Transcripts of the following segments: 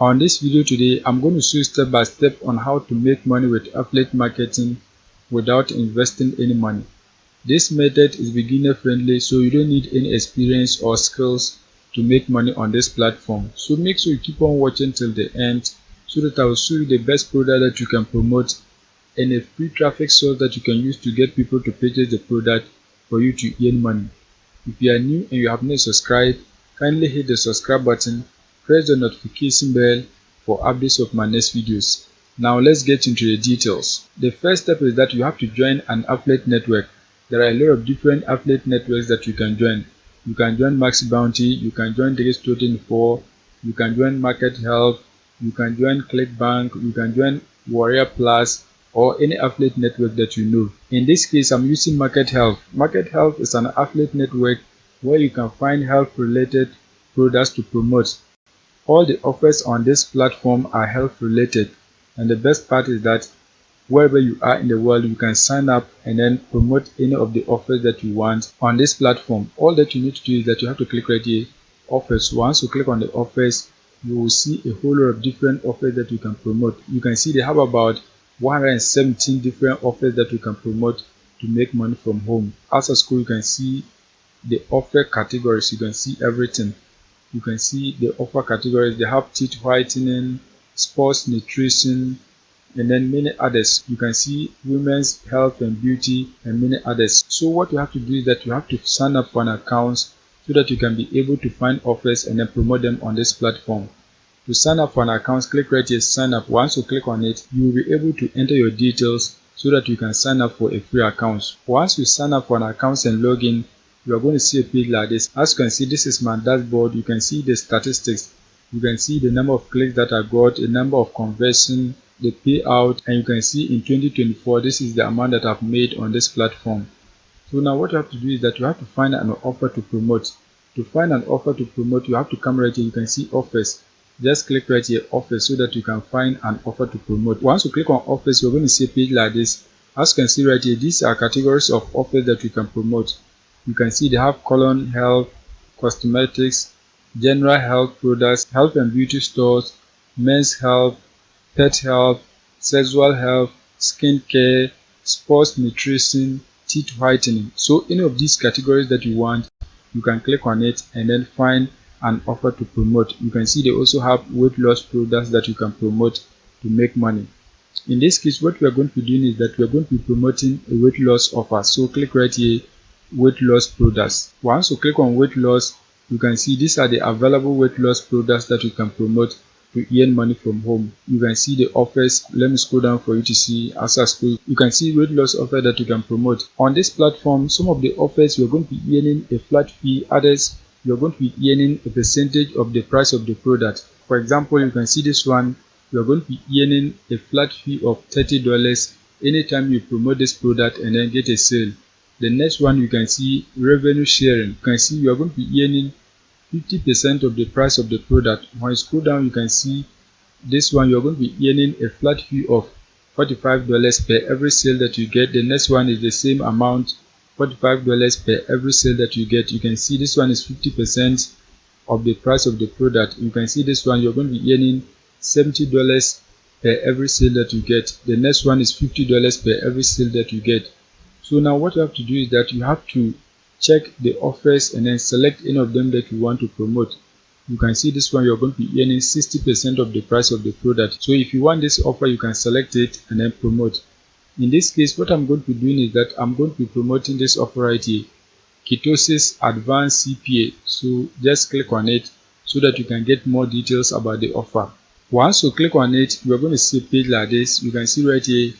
On this video today, I'm going to show you step by step on how to make money with affiliate marketing without investing any money. This method is beginner friendly, so you don't need any experience or skills to make money on this platform. So make sure you keep on watching till the end so that I will show you the best product that you can promote and a free traffic source that you can use to get people to purchase the product for you to earn money. If you are new and you have not subscribed, kindly hit the subscribe button, press the notification bell for updates of my next videos. Now let's get into the details. The first step is that you have to join an affiliate network. There are a lot of different affiliate networks that you can join. You can join Max Bounty, you can join Digits24, you can join Market Help, you can join ClickBank, you can join Warrior Plus, or any affiliate network that you know. In this case, I'm using Market Help. Market Help is an affiliate network where you can find health related products to promote. All the offers on this platform are health related, and the best part is that wherever you are in the world, you can sign up and then promote any of the offers that you want on this platform. All that you need to do is that you have to click right here, offers. Once you click on the offers, you will see a whole lot of different offers that you can promote. You can see they have about 117 different offers that you can promote to make money from home. As a school, you can see the offer categories. You can see everything. You can see the offer categories. They have teeth whitening, sports nutrition, and then many others. You can see women's health and beauty and many others. So what you have to do is that you have to sign up for an account so that you can be able to find offers and then promote them on this platform. To sign up for an account, click right here, sign up. Once you click on it, you will be able to enter your details so that you can sign up for a free account. Once you sign up for an account and log in, you are going to see a page like this. As you can see, this is my dashboard. You can see the statistics. You can see the number of clicks that I got, the number of conversion, the payout, and you can see in 2024, this is the amount that I've made on this platform. So now what you have to do is that you have to find an offer to promote. To find an offer to promote, you have to come right here. You can see offers. Just click right here, offers, so that you can find an offer to promote. Once you click on offers, you're going to see a page like this. As you can see right here, these are categories of offers that you can promote. You can see they have colon health, cosmetics, general health products, health and beauty stores, men's health, pet health, sexual health, skin care, sports nutrition, teeth whitening. So any of these categories that you want, you can click on it and then find an offer to promote. You can see they also have weight loss products that you can promote to make money. In this case, what we are going to be doing is that we are going to be promoting a weight loss offer. So click right here, weight loss products. Once you click on weight loss, you can see these are the available weight loss products that you can promote to earn money from home. You can see the offers. Let me scroll down for you to see. As I scroll, you can see weight loss offer that you can promote. On this platform, some of the offers you're going to be earning a flat fee, others you're going to be earning a percentage of the price of the product. For example, you can see this one, you're going to be earning a flat fee of $30 anytime you promote this product and then get a sale. The next one, you can see revenue sharing. You can see you are going to be earning 50% of the price of the product. When you scroll down, you can see this one, you're going to be earning a flat fee of $45 per every sale that you get. The next one is the same amount, $45 per every sale that you get. You can see this one is 50% of the price of the product. You can see this one, you're going to be earning $70 per every sale that you get. The next one is $50 per every sale that you get. So now what you have to do is that you have to check the offers and then select any of them that you want to promote. You can see this one, you're going to be earning 60% of the price of the product. So if you want this offer, you can select it and then promote. In this case, what I'm going to be doing is that I'm going to be promoting this offer right here, Ketosis Advanced CPA. So just click on it so that you can get more details about the offer. Once you click on it, you're going to see a page like this. You can see right here,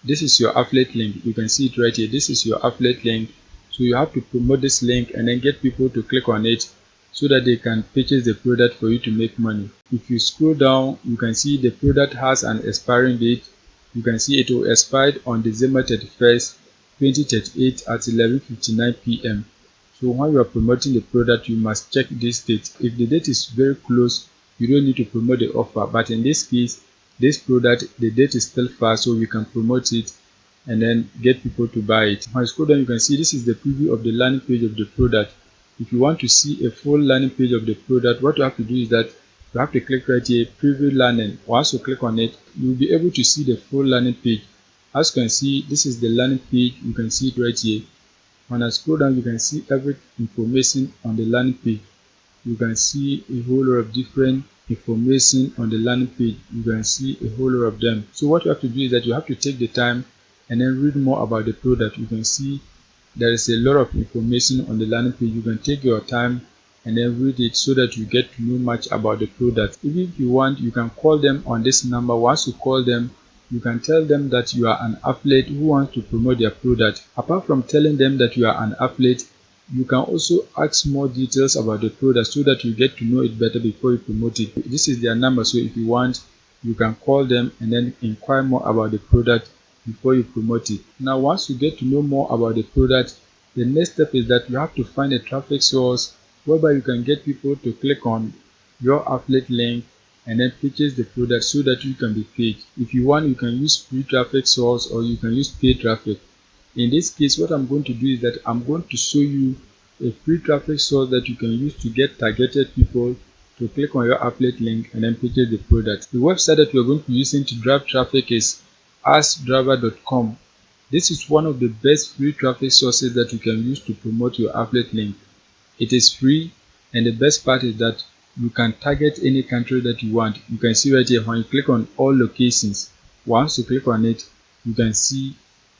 this is your affiliate link. You can see it right here. This is your affiliate link. So you have to promote this link and then get people to click on it so that they can purchase the product for you to make money. If you scroll down, you can see the product has an expiring date. You can see it will expire on December 31st, 2038 at 11:59 p.m. So when you are promoting the product, you must check this date. If the date is very close, you don't need to promote the offer. But in this case, this product, the date is still far, so we can promote it and then get people to buy it. When you scroll down, you can see this is the preview of the landing page of the product. If you want to see a full landing page of the product, what you have to do is that you have to click right here, preview learning. Once you click on it, you'll be able to see the full learning page. As you can see, this is the learning page. You can see it right here. When I scroll down, you can see every information on the learning page. You can see a whole lot of different information on the landing page. You can see a whole lot of them. So what you have to do is that you have to take the time and then read more about the product. You can see there is a lot of information on the landing page. You can take your time and then read it so that you get to know much about the product. Even if you want, you can call them on this number. Once you call them, you can tell them that you are an affiliate who wants to promote their product. Apart from telling them that you are an affiliate, you can also ask more details about the product so that you get to know it better before you promote it. This is their number, so if you want, you can call them and then inquire more about the product before you promote it. Now once you get to know more about the product, the next step is that you have to find a traffic source whereby you can get people to click on your affiliate link and then purchase the product so that you can be paid. If you want, you can use free traffic source or you can use paid traffic. In this case, what I'm going to do is that I'm going to show you a free traffic source that you can use to get targeted people to click on your affiliate link and then purchase the product. The website that we're going to be using to drive traffic is askdriver.com. This is one of the best free traffic sources that you can use to promote your affiliate link. It is free, and the best part is that you can target any country that you want. You can see right here when you click on all locations. Once you click on it, you can see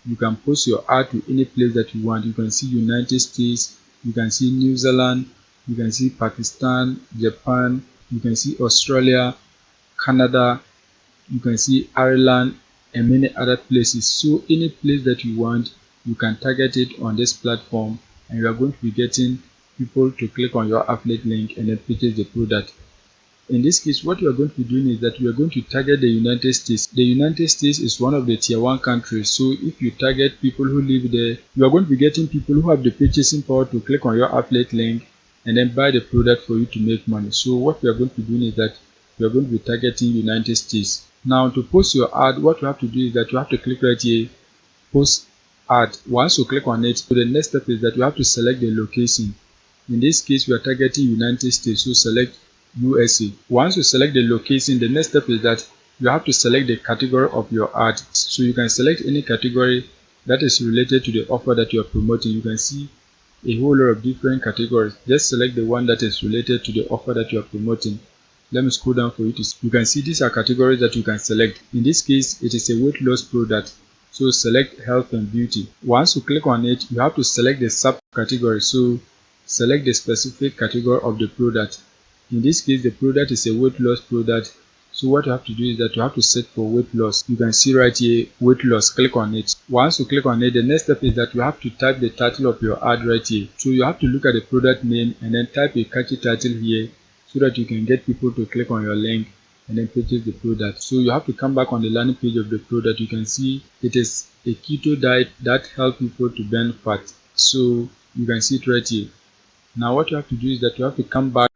you can post your ad to any place that you want. You can see United States, you can see New Zealand, you can see Pakistan, Japan, you can see Australia, Canada, you can see Ireland, and many other places. So any place that you want, you can target it on this platform, and you are going to be getting people to click on your affiliate link and then purchase the product. In this case, what you are going to be doing is that we are going to target the United States. The United States is one of the tier 1 countries, so if you target people who live there, you are going to be getting people who have the purchasing power to click on your affiliate link and then buy the product for you to make money. So what we are going to be doing is that we are going to be targeting United States. Now to post your ad, what you have to do is that you have to click right here, post ad. Once you click on it, so the next step is that you have to select the location. In this case, we are targeting United States, so select USA. Once you select the location, the next step is that you have to select the category of your ad. So you can select any category that is related to the offer that you are promoting. You can see a whole lot of different categories. Just select the one that is related to the offer that you are promoting. Let me scroll down for you to see. You can see these are categories that you can select. In this case, it is a weight loss product. So select health and beauty. Once you click on it, you have to select the subcategory. So select the specific category of the product. In this case, the product is a weight loss product. So what you have to do is that you have to set for weight loss. You can see right here, weight loss. Click on it. Once you click on it, the next step is that you have to type the title of your ad right here. So you have to look at the product name and then type a catchy title here so that you can get people to click on your link and then purchase the product. So you have to come back on the landing page of the product. You can see it is a keto diet that helps people to burn fat. So you can see it right here. Now what you have to do is that you have to come back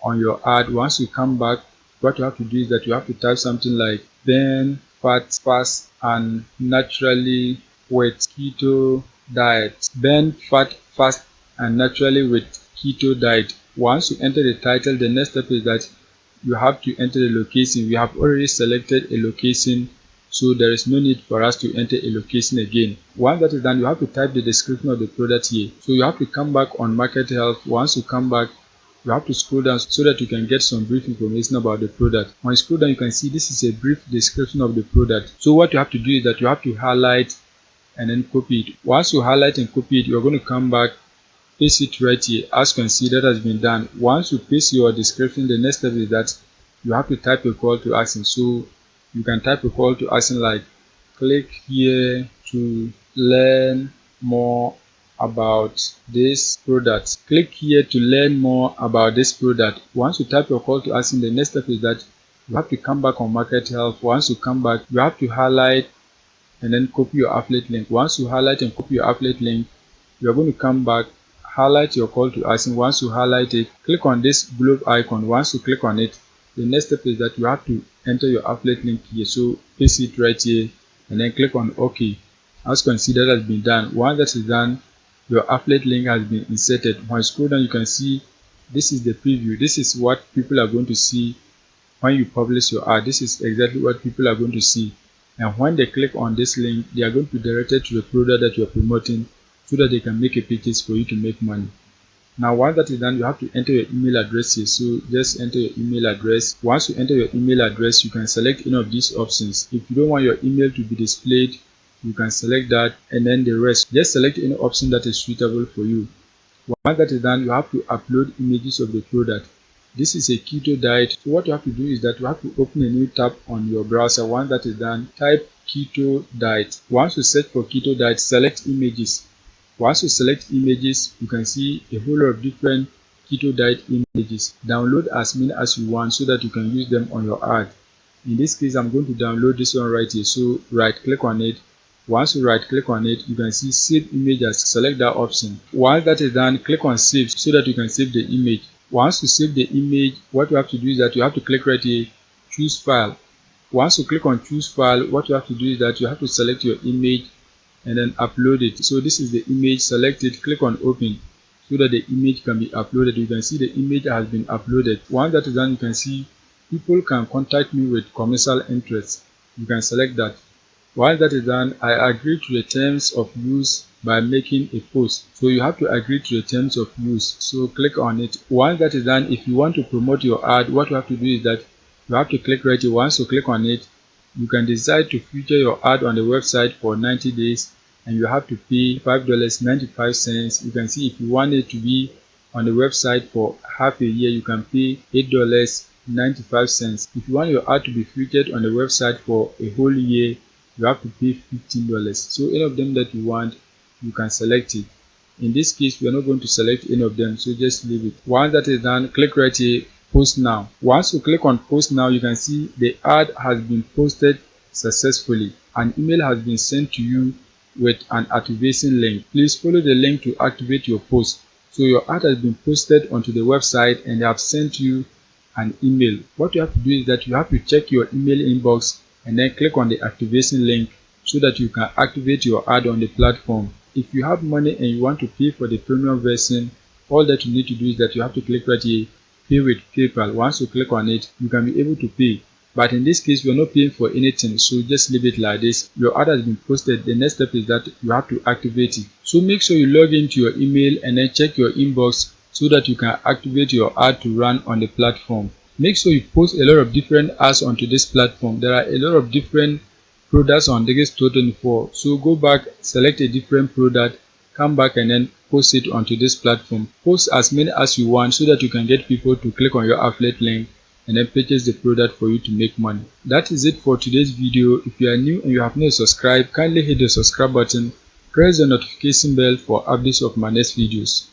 on your ad. Once you come back, what you have to do is that you have to type something like burn fat fast and naturally with keto diet. Burn fat fast and naturally with keto diet. Once you enter the title, the next step is that you have to enter the location. We have already selected a location, so there is no need for us to enter a location again. Once that is done, you have to type the description of the product here. So you have to come back on market health. Once you come back, you have to scroll down so that you can get some brief information about the product. When you scroll down, you can see this is a brief description of the product. So what you have to do is that you have to highlight and then copy it. Once you highlight and copy it, you're going to come back, paste it right here. As you can see, that has been done. Once you paste your description, the next step is that you have to type a call to action. So you can type a call to action like click here to learn more about this product. Click here to learn more about this product. Once you type your call to action, the next step is that you have to come back on market health. Once you come back, you have to highlight and then copy your affiliate link. Once you highlight and copy your affiliate link, you are going to come back, highlight your call to action. Once you highlight it, click on this globe icon. Once you click on it, the next step is that you have to enter your affiliate link here. So paste it right here and then click on OK. As you can see, that has been done. Once that is done, your affiliate link has been inserted. When you scroll down, you can see This is the preview. This is what people are going to see when you publish your ad. This is exactly what people are going to see, and when they click on this link, they are going to be directed to the product that you are promoting so that they can make a purchase for you to make money. Now once that is done, you have to enter your email address here. So just enter your email address. Once you enter your email address, you can select any of these options. If you don't want your email to be displayed, you can select that, and then the rest, just select any option that is suitable for you. Once that is done, you have to upload images of the product. This is a keto diet. So what you have to do is that you have to open a new tab on your browser. Once that is done, type keto diet. Once you search for keto diet, select images. Once you select images, you can see a whole lot of different keto diet images. Download as many as you want so that you can use them on your ad. In this case, I'm going to download this one right here. So right click on it. Once you right click on it, you can see save image as. Select that option. Once that is done, click on save so that you can save the image. Once you save the image, what you have to do is that you have to click right here, choose file. Once you click on choose file, what you have to do is that you have to select your image and then upload it. So this is the image. Select it, click on open so that the image can be uploaded. You can see the image has been uploaded. Once that is done, you can see people can contact me with commercial interest. You can select that. Once that is done, I agree to the terms of use by making a post. So you have to agree to the terms of use. So click on it. Once that is done, if you want to promote your ad, what you have to do is that you have to click right here. Once you click on it, you can decide to feature your ad on the website for 90 days, and you have to pay $5.95. You can see if you want it to be on the website for half a year, you can pay $8.95. If you want your ad to be featured on the website for a whole year, you have to pay $15. So any of them that you want, you can select it. In this case, we are not going to select any of them, so just leave it. Once that is done, click right here, post now. Once you click on post now, you can see the ad has been posted successfully. An email has been sent to you with an activation link. Please follow the link to activate your post. So your ad has been posted onto the website and they have sent you an email. What you have to do is that you have to check your email inbox and then click on the activation link so that you can activate your ad on the platform. If you have money and you want to pay for the premium version, all that you need to do is that you have to click right here, pay with PayPal. Once you click on it, you can be able to pay. But in this case, we are not paying for anything, so just leave it like this. Your ad has been posted. The next step is that you have to activate it. So make sure you log into your email and then check your inbox so that you can activate your ad to run on the platform. Make sure you post a lot of different ads onto this platform. There are a lot of different products on Digits 24. So go back, select a different product, come back and then post it onto this platform. Post as many as you want so that you can get people to click on your affiliate link and then purchase the product for you to make money. That is it for today's video. If you are new and you have not subscribed, kindly hit the subscribe button, press the notification bell for updates of my next videos.